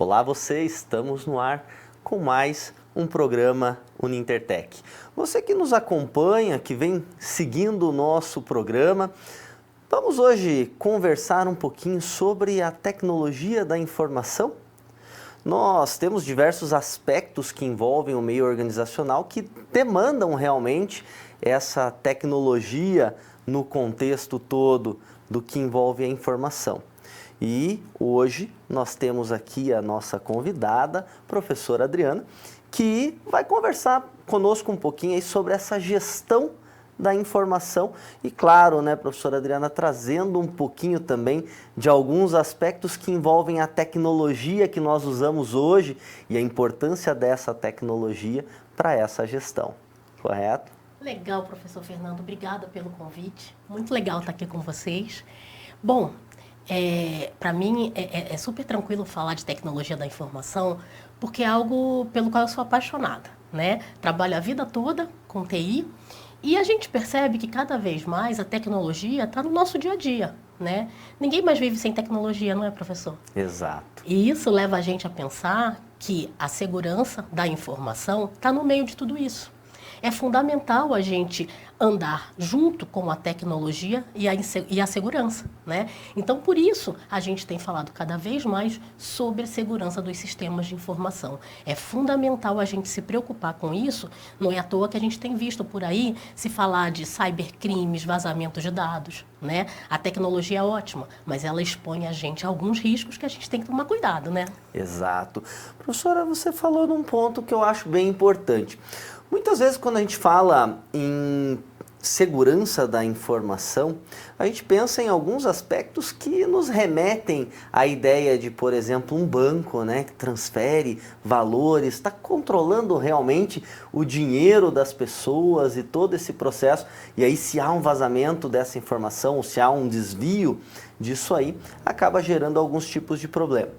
Olá você, estamos no ar com mais um programa Unintertech. Você que nos acompanha, que vem seguindo o nosso programa, vamos hoje conversar um pouquinho sobre a tecnologia da informação. Nós temos diversos aspectos que envolvem o meio organizacional que demandam realmente essa tecnologia no contexto todo do que envolve a informação. E hoje nós temos aqui a nossa convidada, professora Adriana, que vai conversar conosco um pouquinho aí sobre essa gestão da informação e, claro, né, professora Adriana, trazendo um pouquinho também de alguns aspectos que envolvem a tecnologia que nós usamos hoje e a importância dessa tecnologia para essa gestão, correto? Legal, professor Fernando, obrigada pelo convite, muito legal estar aqui com vocês. Bom, para mim é super tranquilo falar de tecnologia da informação, porque é algo pelo qual eu sou apaixonada, né? Trabalho a vida toda com TI e a gente percebe que cada vez mais a tecnologia está no nosso dia a dia, né? Ninguém mais vive sem tecnologia, não é, professor? Exato. E isso leva a gente a pensar que a segurança da informação está no meio de tudo isso. É fundamental a gente andar junto com a tecnologia e a segurança, né? Então, por isso, a gente tem falado cada vez mais sobre a segurança dos sistemas de informação. É fundamental a gente se preocupar com isso, não é à toa que a gente tem visto por aí se falar de cybercrimes, vazamentos de dados, né? A tecnologia é ótima, mas ela expõe a gente a alguns riscos que a gente tem que tomar cuidado, né? Exato. Professora, você falou num ponto que eu acho bem importante. Muitas vezes, quando a gente fala em segurança da informação, a gente pensa em alguns aspectos que nos remetem à ideia de, por exemplo, um banco, né, que transfere valores, está controlando realmente o dinheiro das pessoas e todo esse processo. E aí, se há um vazamento dessa informação, ou se há um desvio disso aí, acaba gerando alguns tipos de problema.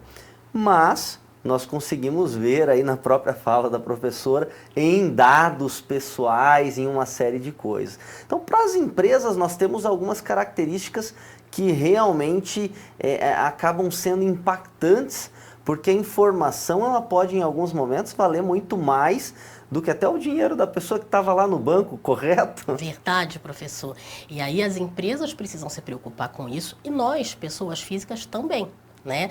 Mas nós conseguimos ver aí na própria fala da professora em dados pessoais, em uma série de coisas. Então, para as empresas, nós temos algumas características que realmente acabam sendo impactantes, porque a informação ela pode, em alguns momentos, valer muito mais do que até o dinheiro da pessoa que estava lá no banco, correto? Verdade, professor. E aí as empresas precisam se preocupar com isso e nós, pessoas físicas, também, né?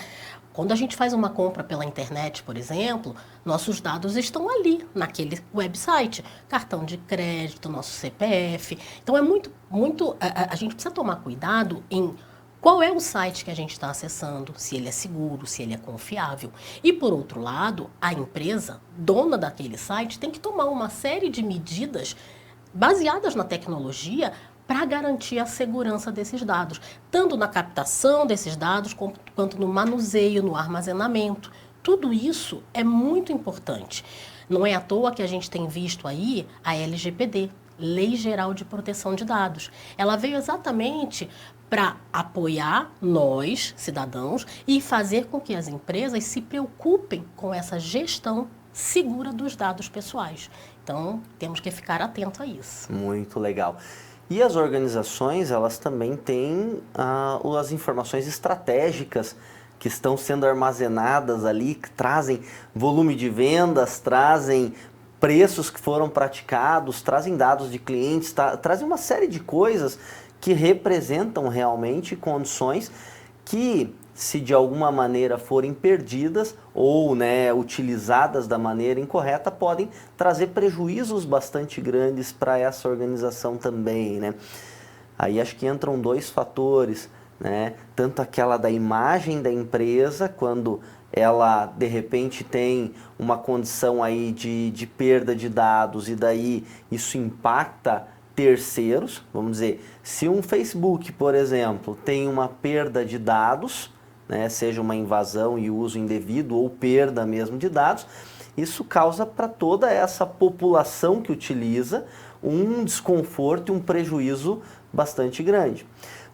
Quando a gente faz uma compra pela internet, por exemplo, nossos dados estão ali, naquele website. Cartão de crédito, nosso CPF. Então, a gente precisa tomar cuidado em qual é o site que a gente está acessando, se ele é seguro, se ele é confiável. E, por outro lado, a empresa, dona daquele site, tem que tomar uma série de medidas baseadas na tecnologia para garantir a segurança desses dados, tanto na captação desses dados, quanto no manuseio, no armazenamento. Tudo isso é muito importante. Não é à toa que a gente tem visto aí a LGPD, Lei Geral de Proteção de Dados. Ela veio exatamente para apoiar nós, cidadãos, e fazer com que as empresas se preocupem com essa gestão segura dos dados pessoais. Então, temos que ficar atento a isso. Muito legal. E as organizações, elas também têm as informações estratégicas que estão sendo armazenadas ali, que trazem volume de vendas, trazem preços que foram praticados, trazem dados de clientes, trazem uma série de coisas que representam realmente condições que, se de alguma maneira forem perdidas ou utilizadas da maneira incorreta, podem trazer prejuízos bastante grandes para essa organização também, né? Aí acho que entram dois fatores, né? Tanto aquela da imagem da empresa, quando ela de repente tem uma condição aí de perda de dados e daí isso impacta terceiros, vamos dizer, se um Facebook, por exemplo, tem uma perda de dados, né, seja uma invasão e uso indevido ou perda mesmo de dados, isso causa para toda essa população que utiliza um desconforto e um prejuízo bastante grande.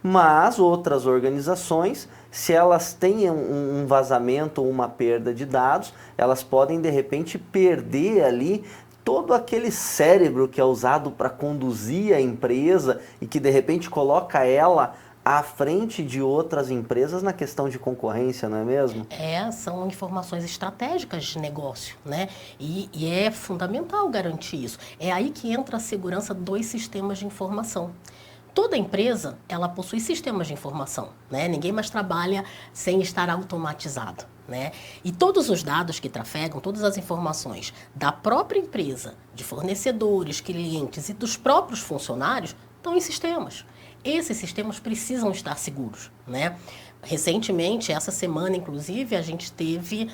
Mas outras organizações, se elas têm um vazamento ou uma perda de dados, elas podem de repente perder ali todo aquele cérebro que é usado para conduzir a empresa e que de repente coloca ela à frente de outras empresas na questão de concorrência, não é mesmo? São informações estratégicas de negócio, né? E é fundamental garantir isso. É aí que entra a segurança dos sistemas de informação. Toda empresa, ela possui sistemas de informação, né? Ninguém mais trabalha sem estar automatizado, né? E todos os dados que trafegam, todas as informações da própria empresa, de fornecedores, clientes e dos próprios funcionários, estão em sistemas. Esses sistemas precisam estar seguros, né? Recentemente, essa semana, inclusive, a gente teve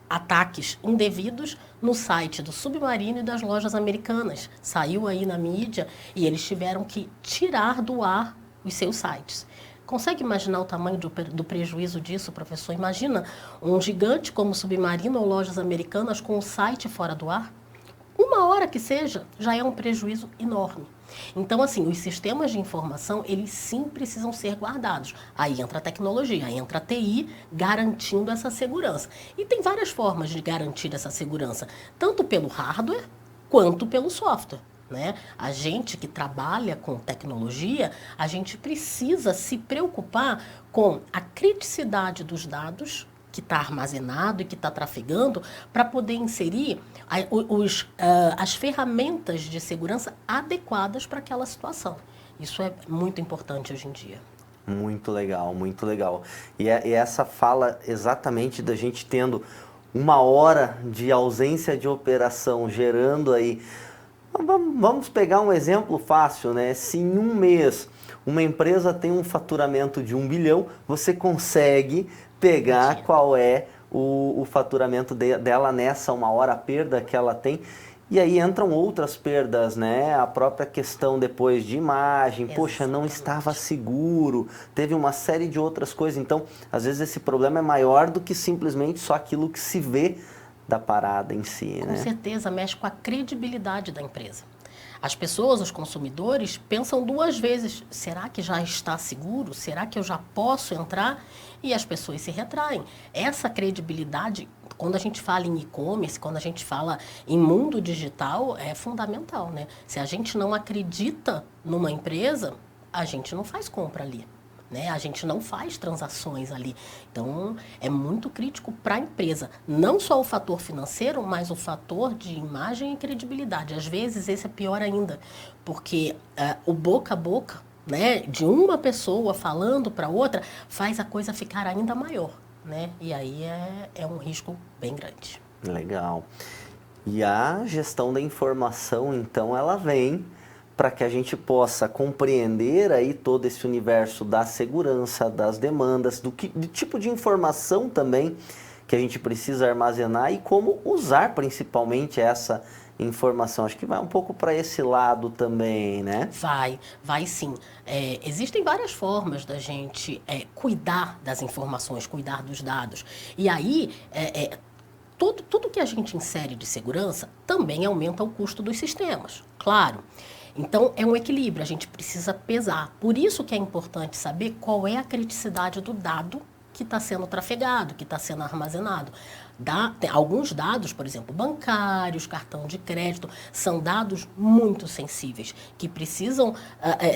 ataques indevidos no site do Submarino e das lojas americanas. Saiu aí na mídia e eles tiveram que tirar do ar os seus sites. Consegue imaginar o tamanho do prejuízo disso, professor? Imagina um gigante como o Submarino ou lojas americanas com o site fora do ar? Uma hora que seja, já é um prejuízo enorme. Então, assim, os sistemas de informação, eles sim precisam ser guardados. Aí entra a tecnologia, aí entra a TI, garantindo essa segurança. E tem várias formas de garantir essa segurança, tanto pelo hardware quanto pelo software, né? A gente que trabalha com tecnologia, a gente precisa se preocupar com a criticidade dos dados que está armazenado e que está trafegando, para poder inserir as ferramentas de segurança adequadas para aquela situação. Isso é muito importante hoje em dia. Muito legal, muito legal. E essa fala exatamente da gente tendo uma hora de ausência de operação, gerando aí... Vamos pegar um exemplo fácil, né? Se em um mês uma empresa tem um faturamento de 1 bilhão, você consegue pegar qual é o faturamento dela nessa uma hora, a perda que ela tem. E aí entram outras perdas, né? A própria questão depois de imagem, poxa, não estava seguro, teve uma série de outras coisas. Então, às vezes esse problema é maior do que simplesmente só aquilo que se vê da parada em si, né? Com certeza, mexe com a credibilidade da empresa. As pessoas, os consumidores, pensam 2 vezes, será que já está seguro? Será que eu já posso entrar? E as pessoas se retraem. Essa credibilidade, quando a gente fala em e-commerce, quando a gente fala em mundo digital, é fundamental, né? Se a gente não acredita numa empresa, a gente não faz compra ali, né? A gente não faz transações ali. Então, é muito crítico para a empresa. Não só o fator financeiro, mas o fator de imagem e credibilidade. Às vezes, esse é pior ainda, porque o boca a boca, né, de uma pessoa falando para outra, faz a coisa ficar ainda maior, né? E aí é um risco bem grande. Legal. E a gestão da informação, então, ela vem para que a gente possa compreender aí todo esse universo da segurança, das demandas, do tipo de informação também que a gente precisa armazenar e como usar principalmente essa informação. Acho que vai um pouco para esse lado também, né? Vai sim. Existem várias formas da gente cuidar das informações, cuidar dos dados. E aí, tudo que a gente insere de segurança também aumenta o custo dos sistemas, claro. Então, é um equilíbrio, a gente precisa pesar. Por isso que é importante saber qual é a criticidade do dado que está sendo trafegado, que está sendo armazenado. Alguns dados, por exemplo, bancários, cartão de crédito, são dados muito sensíveis, que precisam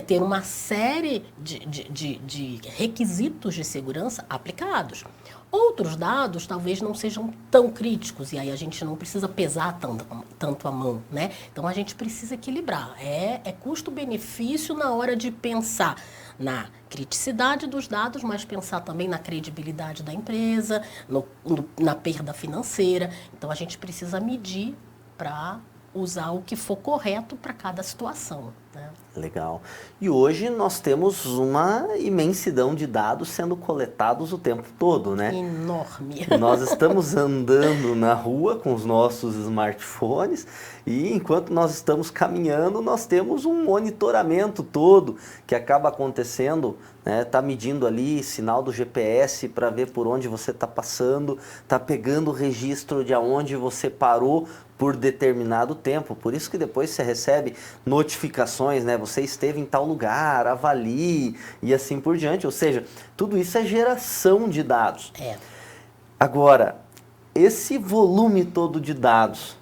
ter uma série de requisitos de segurança aplicados. Outros dados talvez não sejam tão críticos, e aí a gente não precisa pesar tanto a mão, né? Então, a gente precisa equilibrar. É custo-benefício na hora de pensar na criticidade dos dados, mas pensar também na credibilidade da empresa, na perda financeira. Então, a gente precisa medir para usar o que for correto para cada situação, né? Legal. E hoje nós temos uma imensidão de dados sendo coletados o tempo todo, né? Enorme. Nós estamos andando na rua com os nossos smartphones e enquanto nós estamos caminhando, nós temos um monitoramento todo que acaba acontecendo, né? Tá medindo ali sinal do GPS para ver por onde você está passando, tá pegando o registro de aonde você parou por determinado tempo. Por isso que depois você recebe notificações, né? Você esteve em tal lugar, avalie e assim por diante. Ou seja, tudo isso é geração de dados. Agora, esse volume todo de dados,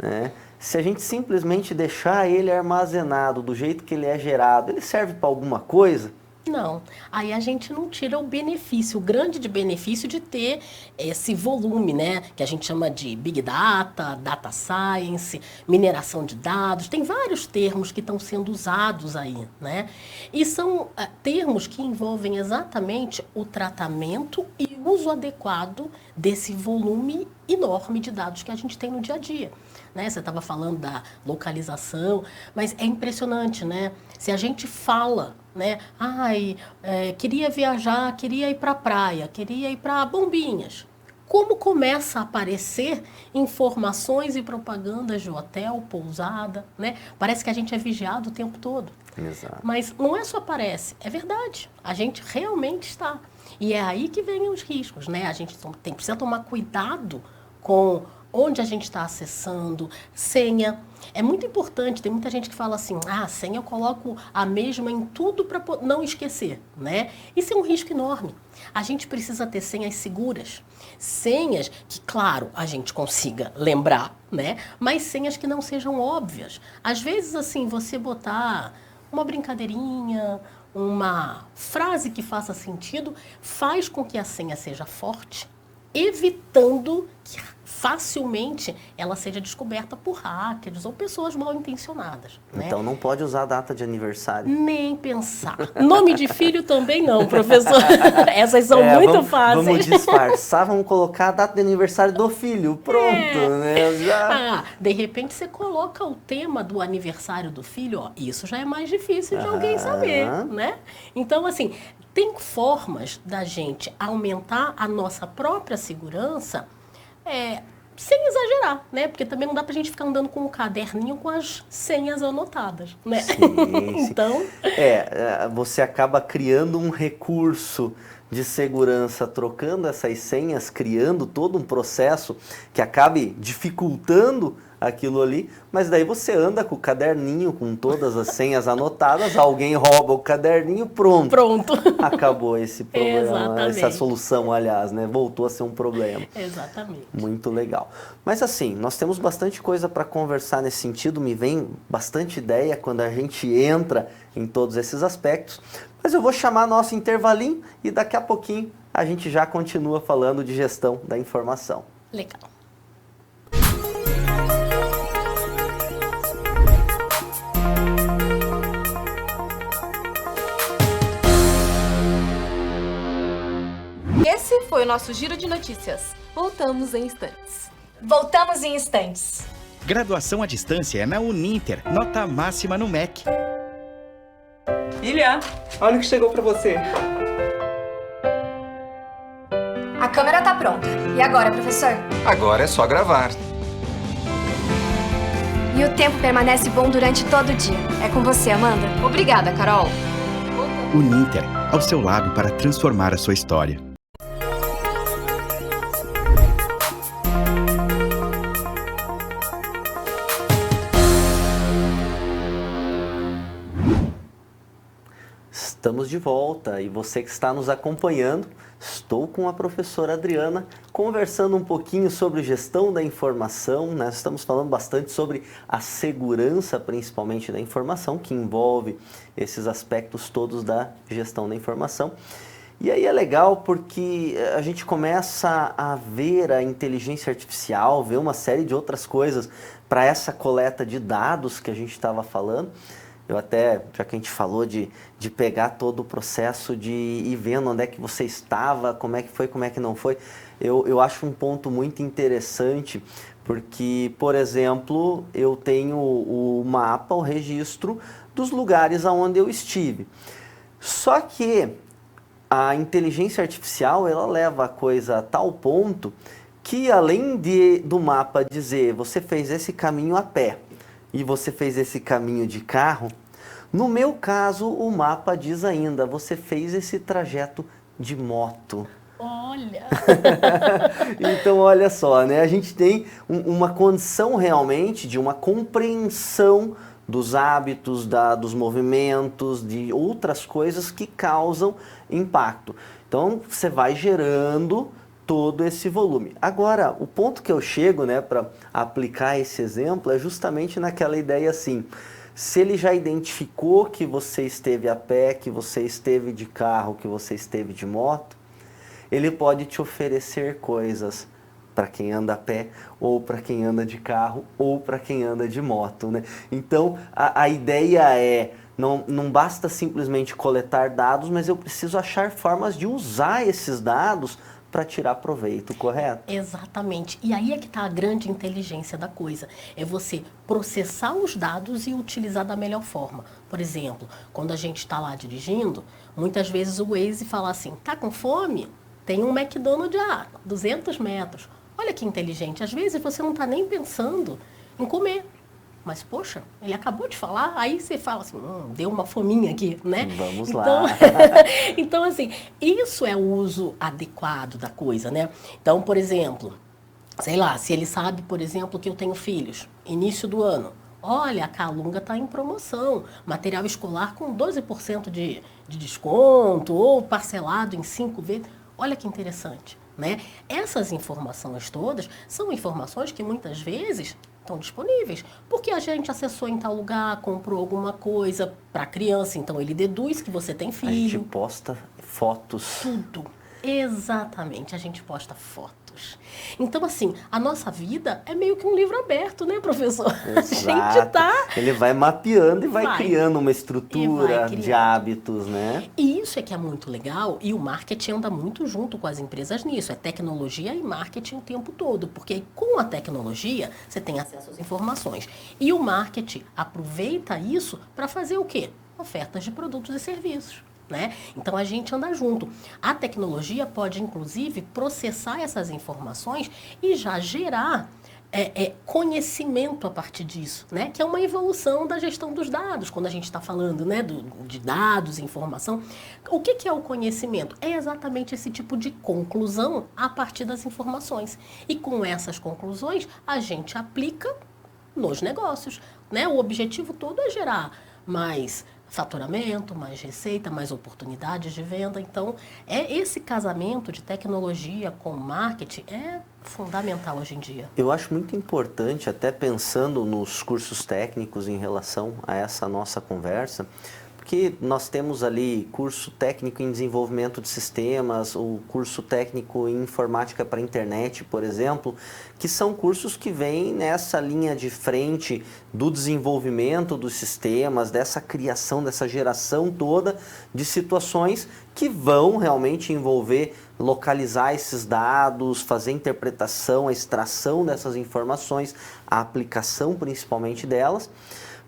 né? Se a gente simplesmente deixar ele armazenado do jeito que ele é gerado, ele serve para alguma coisa? Não, aí a gente não tira o benefício, o grande de benefício de ter esse volume, né? Que a gente chama de Big Data, Data Science, mineração de dados, tem vários termos que estão sendo usados aí, né? E são termos que envolvem exatamente o tratamento e o uso adequado desse volume enorme de dados que a gente tem no dia a dia. Né? Você estava falando da localização, mas é impressionante, né? Se a gente fala, né? Queria viajar, queria ir para a praia, queria ir para Bombinhas. Como começa a aparecer informações e propagandas de hotel, pousada, né? Parece que a gente é vigiado o tempo todo. Exato. Mas não é só parece, é verdade. A gente realmente está. E é aí que vem os riscos, né? A gente precisa tomar cuidado com onde a gente está acessando, senha. É muito importante, tem muita gente que fala assim, senha eu coloco a mesma em tudo para não esquecer, né? Isso é um risco enorme. A gente precisa ter senhas seguras. Senhas que, claro, a gente consiga lembrar, né? Mas senhas que não sejam óbvias. Às vezes, assim, você botar uma brincadeirinha, uma frase que faça sentido, faz com que a senha seja forte, evitando que facilmente ela seja descoberta por hackers ou pessoas mal intencionadas. Né? Então não pode usar a data de aniversário. Nem pensar. Nome de filho também não, professor. Essas são muito fáceis. Vamos disfarçar, vamos colocar a data de aniversário do filho. Pronto, né? Já... de repente você coloca o tema do aniversário do filho, ó, isso já é mais difícil de alguém saber, né? Então, assim, tem formas da gente aumentar a nossa própria segurança sem exagerar, né? Porque também não dá pra gente ficar andando com um caderninho com as senhas anotadas, né? Sim, então... você acaba criando um recurso de segurança, trocando essas senhas, criando todo um processo que acabe dificultando aquilo ali, mas daí você anda com o caderninho, com todas as senhas anotadas, alguém rouba o caderninho, pronto. Acabou esse problema, Exatamente. essa solução, aliás, né? Voltou a ser um problema. Exatamente. Muito legal. Mas assim, nós temos bastante coisa para conversar nesse sentido, me vem bastante ideia quando a gente entra em todos esses aspectos, mas eu vou chamar nosso intervalinho e daqui a pouquinho a gente já continua falando de gestão da informação. Legal. Esse foi o nosso Giro de Notícias. Voltamos em instantes. Voltamos em instantes. Graduação à distância é na Uninter, nota máxima no MEC. Ilha, olha o que chegou pra você. A câmera tá pronta. E agora, professor? Agora é só gravar. E o tempo permanece bom durante todo o dia. É com você, Amanda. Obrigada, Carol. Uninter, ao seu lado para transformar a sua história. Estamos de volta e você que está nos acompanhando, estou com a professora Adriana conversando um pouquinho sobre gestão da informação, né? Estamos falando bastante sobre a segurança, principalmente da informação, que envolve esses aspectos todos da gestão da informação. E aí é legal porque a gente começa a ver a inteligência artificial, ver uma série de outras coisas para essa coleta de dados que a gente estava falando. Eu até, já que a gente falou de pegar todo o processo de ir vendo onde é que você estava, como é que foi, como é que não foi, eu acho um ponto muito interessante, porque, por exemplo, eu tenho o mapa, o registro dos lugares aonde eu estive. Só que a inteligência artificial, ela leva a coisa a tal ponto que, além do mapa dizer, você fez esse caminho a pé, e você fez esse caminho de carro, no meu caso, o mapa diz ainda, você fez esse trajeto de moto. Olha! Então, olha só, né? A gente tem uma condição realmente de uma compreensão dos hábitos, dos movimentos, de outras coisas que causam impacto. Então, você vai gerando todo esse volume. Agora, o ponto que eu chego, né, para aplicar esse exemplo é justamente naquela ideia assim, Se ele já identificou que você esteve a pé, que você esteve de carro, que você esteve de moto, ele pode te oferecer coisas para quem anda a pé, ou para quem anda de carro, ou para quem anda de moto, né? Então, a ideia é, não basta simplesmente coletar dados, mas eu preciso achar formas de usar esses dados para tirar proveito, correto? Exatamente. E aí é que está a grande inteligência da coisa. É você processar os dados e utilizar da melhor forma. Por exemplo, quando a gente está lá dirigindo, muitas vezes o Waze fala assim, tá com fome? Tem um McDonald's a 200 metros. Olha que inteligente. Às vezes você não está nem pensando em comer. Mas, poxa, ele acabou de falar, aí você fala assim, deu uma fominha aqui, né? Vamos então, lá. Então, assim, isso é o uso adequado da coisa, né? Então, por exemplo, sei lá, se ele sabe, por exemplo, que eu tenho filhos, início do ano, olha, a Calunga está em promoção, material escolar com 12% de desconto ou parcelado em 5 vezes. Olha que interessante, né? Essas informações todas são informações que muitas vezes estão disponíveis, porque a gente acessou em tal lugar, comprou alguma coisa para a criança, então ele deduz que você tem filho. A gente posta fotos. Tudo. Exatamente, a gente posta fotos. Então, assim, a nossa vida é meio que um livro aberto, né, professor? Exato. A gente tá... Ele vai mapeando e vai criando uma E estrutura vai de criando. hábitos, né? E isso é que é muito legal, e o marketing anda muito junto com as empresas nisso. É tecnologia e marketing o tempo todo, porque com a tecnologia você tem acesso às informações. E o marketing aproveita isso para fazer o quê? Ofertas de produtos e serviços. Né? Então a gente anda junto. A tecnologia pode, inclusive, processar essas informações e já gerar conhecimento a partir disso, né? Que é uma evolução da gestão dos dados, quando a gente está falando, né, de dados, informação. O que é o conhecimento? É exatamente esse tipo de conclusão a partir das informações. E com essas conclusões, a gente aplica nos negócios, né? O objetivo todo é gerar mais faturamento, mais receita, mais oportunidades de venda. Então, esse casamento de tecnologia com marketing é fundamental hoje em dia. Eu acho muito importante, até pensando nos cursos técnicos em relação a essa nossa conversa, porque nós temos ali curso técnico em desenvolvimento de sistemas, o curso técnico em informática para a internet, por exemplo, que são cursos que vêm nessa linha de frente do desenvolvimento dos sistemas, dessa criação, dessa geração toda de situações que vão realmente envolver localizar esses dados, fazer a interpretação, a extração dessas informações, a aplicação principalmente delas.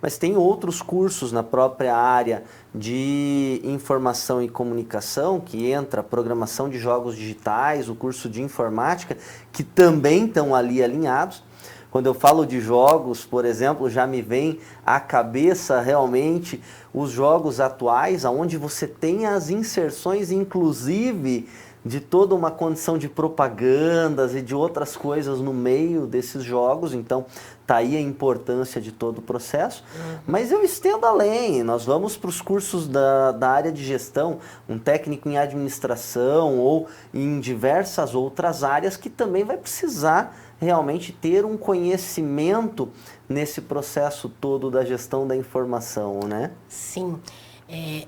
Mas tem outros cursos na própria área de informação e comunicação, que entra programação de jogos digitais, o curso de informática, que também estão ali alinhados. Quando eu falo de jogos, por exemplo, já me vem à cabeça realmente os jogos atuais, onde você tem as inserções, inclusive, de toda uma condição de propagandas e de outras coisas no meio desses jogos. Então, tá aí a importância de todo o processo. Mas eu estendo além, nós vamos para os cursos da área de gestão, um técnico em administração ou em diversas outras áreas que também vai precisar realmente ter um conhecimento nesse processo todo da gestão da informação, né? Sim.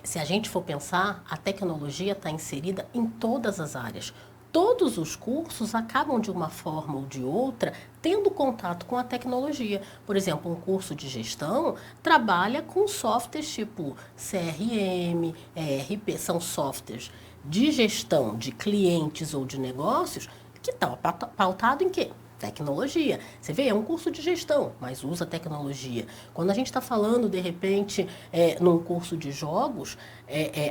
Se a gente for pensar, a tecnologia está inserida em todas as áreas. Todos os cursos acabam, de uma forma ou de outra, tendo contato com a tecnologia. Por exemplo, um curso de gestão trabalha com softwares tipo CRM, ERP, são softwares de gestão de clientes ou de negócios que estão pautados em quê? Tecnologia. Você vê, é um curso de gestão, mas usa tecnologia. Quando a gente está falando, de repente, num curso de jogos,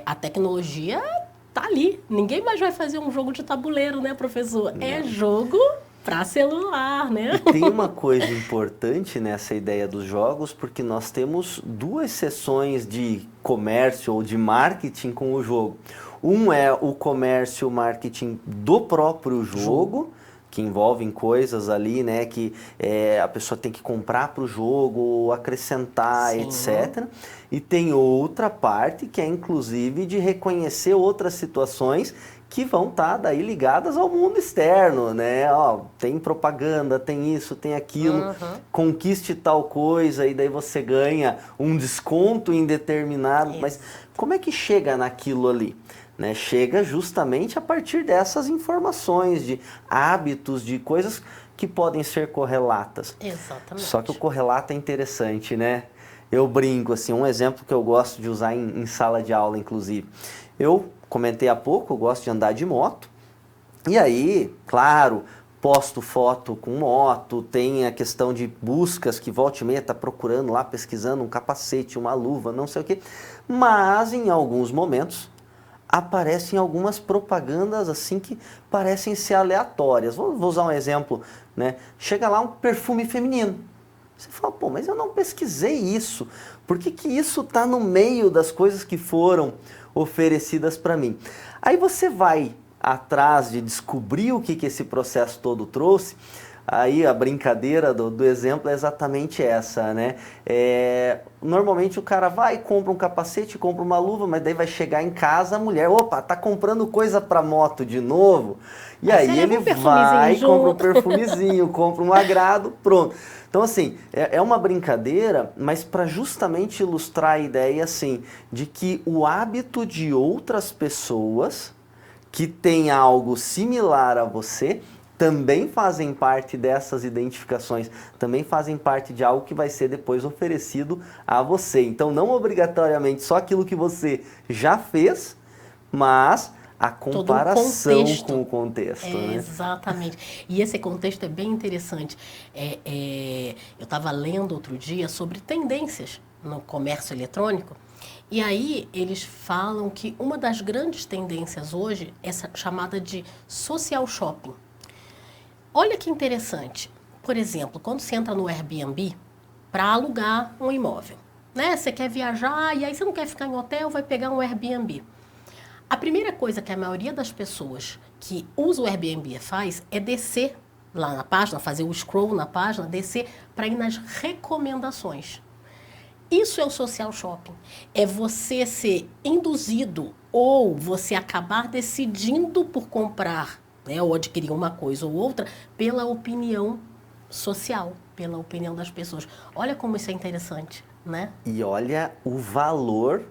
a tecnologia está ali. Ninguém mais vai fazer um jogo de tabuleiro, né, professor? Não. É jogo para celular, né? E tem uma coisa importante nessa ideia dos jogos, porque nós temos duas seções de comércio ou de marketing com o jogo. Um é o comércio, o marketing do próprio jogo, que envolvem coisas ali, né, que a pessoa tem que comprar para o jogo, acrescentar, Sim. etc. E tem outra parte que é, inclusive, de reconhecer outras situações que vão estar daí ligadas ao mundo externo, né? Ó, tem propaganda, tem isso, tem aquilo, conquiste tal coisa e daí você ganha um desconto em determinado, mas como é que chega naquilo ali? Né? Chega justamente a partir dessas informações, de hábitos, de coisas que podem ser correlatas. Exatamente. Só que o correlato é interessante, né? Eu brinco, assim, um exemplo que eu gosto de usar em sala de aula, inclusive. Eu comentei há pouco, eu gosto de andar de moto. E aí, claro, posto foto com moto, tem a questão de buscas que volta e meia tá procurando lá, pesquisando um capacete, uma luva, não sei o quê. Mas, em alguns momentos, aparecem algumas propagandas assim que parecem ser aleatórias. Vou usar um exemplo, né? Chega lá um perfume feminino. Você fala, pô, mas eu não pesquisei isso. Por que que isso está no meio das coisas que foram oferecidas para mim? Aí você vai atrás de descobrir o que que esse processo todo trouxe. Aí a brincadeira do exemplo é exatamente essa, né? Normalmente o cara vai, compra um capacete, compra uma luva, mas daí vai chegar em casa a mulher, opa, tá comprando coisa para moto de novo. E aí ele vai, compra um perfumezinho, compra um agrado, pronto. Então assim, é uma brincadeira, mas para justamente ilustrar a ideia assim, de que o hábito de outras pessoas que têm algo similar a você também fazem parte dessas identificações, também fazem parte de algo que vai ser depois oferecido a você. Então, não obrigatoriamente só aquilo que você já fez, mas a comparação com o contexto. Né? Exatamente. E esse contexto é bem interessante. Eu estava lendo outro dia sobre tendências no comércio eletrônico, e aí eles falam que uma das grandes tendências hoje é chamada de social shopping. Olha que interessante. Por exemplo, quando você entra no Airbnb para alugar um imóvel, né? Você quer viajar e aí você não quer ficar em hotel, vai pegar um Airbnb. A primeira coisa que a maioria das pessoas que usa o Airbnb faz é descer lá na página, fazer o scroll na página, descer para ir nas recomendações. Isso é o social shopping. É você ser induzido ou você acabar decidindo por comprar, né, ou adquirir uma coisa ou outra pela opinião social, pela opinião das pessoas. Olha como isso é interessante, né? E olha o valor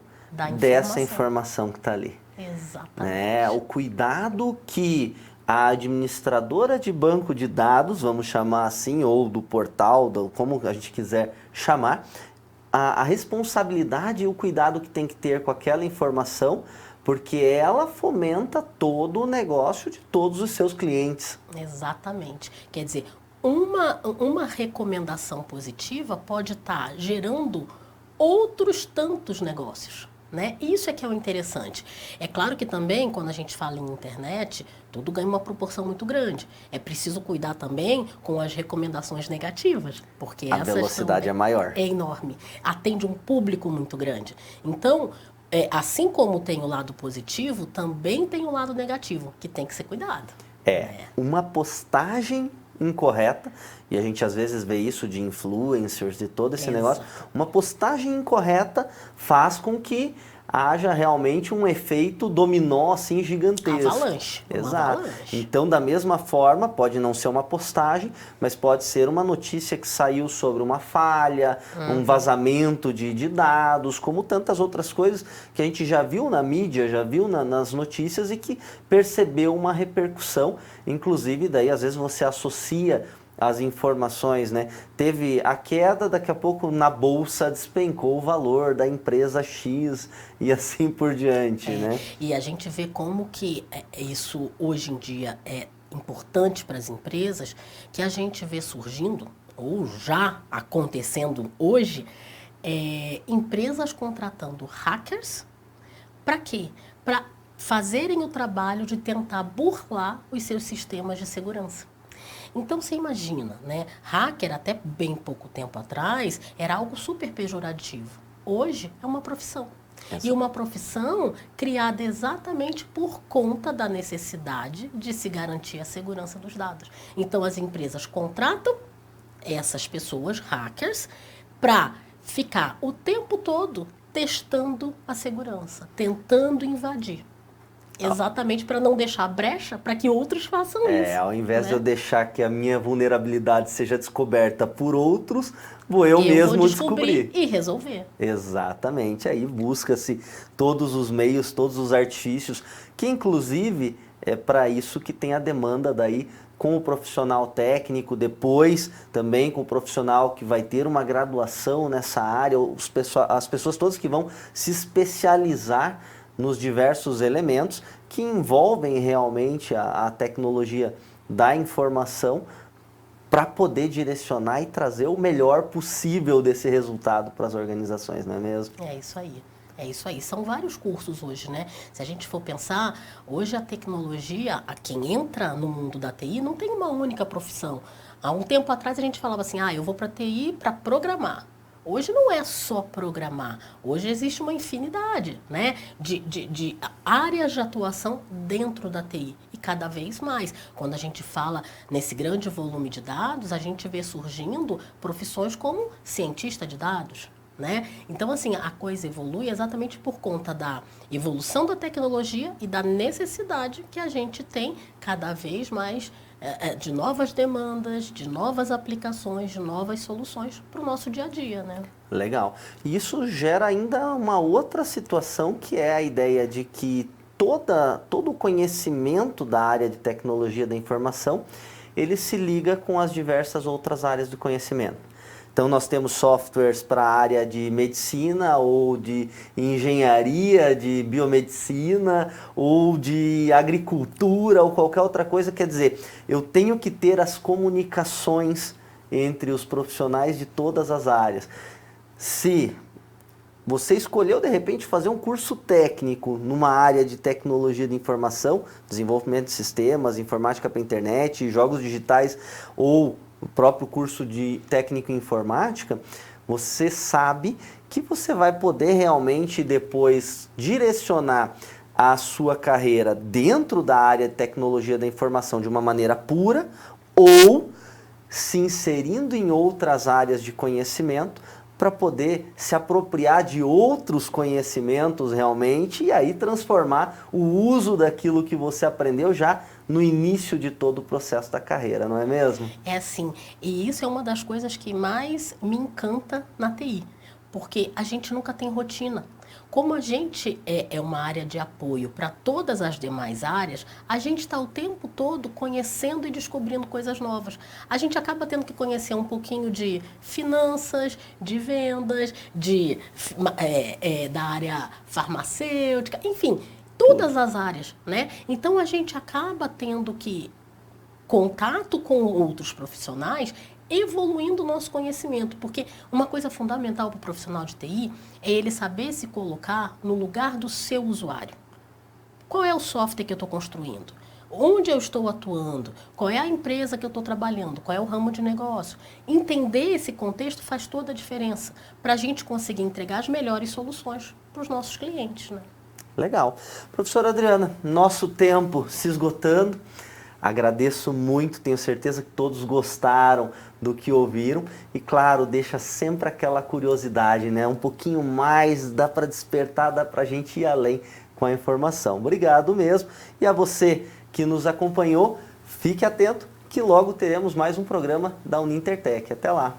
dessa informação que está ali. Exatamente. O cuidado que a administradora de banco de dados, vamos chamar assim, ou do portal, como a gente quiser chamar, a responsabilidade e o cuidado que tem que ter com aquela informação, porque ela fomenta todo o negócio de todos os seus clientes. Exatamente. Quer dizer, uma recomendação positiva pode estar gerando outros tantos negócios. Né? Isso é que é o interessante. É claro que também, quando a gente fala em internet, tudo ganha uma proporção muito grande. É preciso cuidar também com as recomendações negativas, porque a velocidade é maior. É enorme. Atende um público muito grande. Então, assim como tem o lado positivo, também tem o lado negativo, que tem que ser cuidado. Uma postagem incorreta, e a gente às vezes vê isso de influencers, de todo esse negócio, uma postagem incorreta faz com que haja realmente um efeito dominó assim gigantesco. Avalanche. Exato. Então, da mesma forma, pode não ser uma postagem, mas pode ser uma notícia que saiu sobre uma falha, um vazamento de dados, como tantas outras coisas que a gente já viu na mídia, já viu nas notícias e que percebeu uma repercussão. Inclusive, daí às vezes você associa as informações, né? Teve a queda, daqui a pouco na bolsa despencou o valor da empresa X e assim por diante, né? E a gente vê como que isso hoje em dia é importante para as empresas, que a gente vê surgindo, ou já acontecendo hoje, empresas contratando hackers. Para quê? Para fazerem o trabalho de tentar burlar os seus sistemas de segurança. Então, você imagina, né? Hacker, até bem pouco tempo atrás, era algo super pejorativo. Hoje, é uma profissão. E uma profissão criada exatamente por conta da necessidade de se garantir a segurança dos dados. Então, as empresas contratam essas pessoas, hackers, para ficar o tempo todo testando a segurança, tentando invadir. Exatamente para não deixar brecha para que outros façam isso. Ao invés de né? eu deixar que a minha vulnerabilidade seja descoberta por outros, vou eu mesmo vou descobrir. E resolver. Exatamente, aí busca-se todos os meios, todos os artifícios, que inclusive é para isso que tem a demanda daí com o profissional técnico, depois também com o profissional que vai ter uma graduação nessa área, as pessoas todas que vão se especializar nos diversos elementos que envolvem realmente a tecnologia da informação para poder direcionar e trazer o melhor possível desse resultado para as organizações, não é mesmo? É isso aí. É isso aí. São vários cursos hoje, né? Se a gente for pensar, hoje a tecnologia, a quem entra no mundo da TI não tem uma única profissão. Há um tempo atrás a gente falava assim, eu vou para a TI para programar. Hoje não é só programar, hoje existe uma infinidade, né, de áreas de atuação dentro da TI. E cada vez mais, quando a gente fala nesse grande volume de dados, a gente vê surgindo profissões como cientista de dados. Né? Então, assim, a coisa evolui exatamente por conta da evolução da tecnologia e da necessidade que a gente tem cada vez mais de novas demandas, de novas aplicações, de novas soluções para o nosso dia a dia, né? Legal. E isso gera ainda uma outra situação, que é a ideia de que todo o conhecimento da área de tecnologia da informação, ele se liga com as diversas outras áreas do conhecimento. Então, nós temos softwares para a área de medicina ou de engenharia, de biomedicina ou de agricultura ou qualquer outra coisa. Quer dizer, eu tenho que ter as comunicações entre os profissionais de todas as áreas. Se você escolheu, de repente, fazer um curso técnico numa área de tecnologia de informação, desenvolvimento de sistemas, informática para a internet, jogos digitais ou o próprio curso de técnico em informática, você sabe que você vai poder realmente depois direcionar a sua carreira dentro da área de tecnologia da informação de uma maneira pura ou se inserindo em outras áreas de conhecimento para poder se apropriar de outros conhecimentos realmente e aí transformar o uso daquilo que você aprendeu já no início de todo o processo da carreira, não é mesmo? É sim, e isso é uma das coisas que mais me encanta na TI, porque a gente nunca tem rotina. Como a gente é uma área de apoio para todas as demais áreas, a gente está o tempo todo conhecendo e descobrindo coisas novas. A gente acaba tendo que conhecer um pouquinho de finanças, de vendas, da área farmacêutica, enfim, todas as áreas, né? Então a gente acaba tendo que contato com outros profissionais, evoluindo o nosso conhecimento, porque uma coisa fundamental para o profissional de TI é ele saber se colocar no lugar do seu usuário. Qual é o software que eu estou construindo? Onde eu estou atuando? Qual é a empresa que eu estou trabalhando? Qual é o ramo de negócio? Entender esse contexto faz toda a diferença para a gente conseguir entregar as melhores soluções para os nossos clientes, né? Legal. Professora Adriana, nosso tempo se esgotando. Agradeço muito, tenho certeza que todos gostaram do que ouviram e, claro, deixa sempre aquela curiosidade, né? Um pouquinho mais, dá para despertar, dá para a gente ir além com a informação. Obrigado mesmo. E a você que nos acompanhou, fique atento que logo teremos mais um programa da Unintertech. Até lá!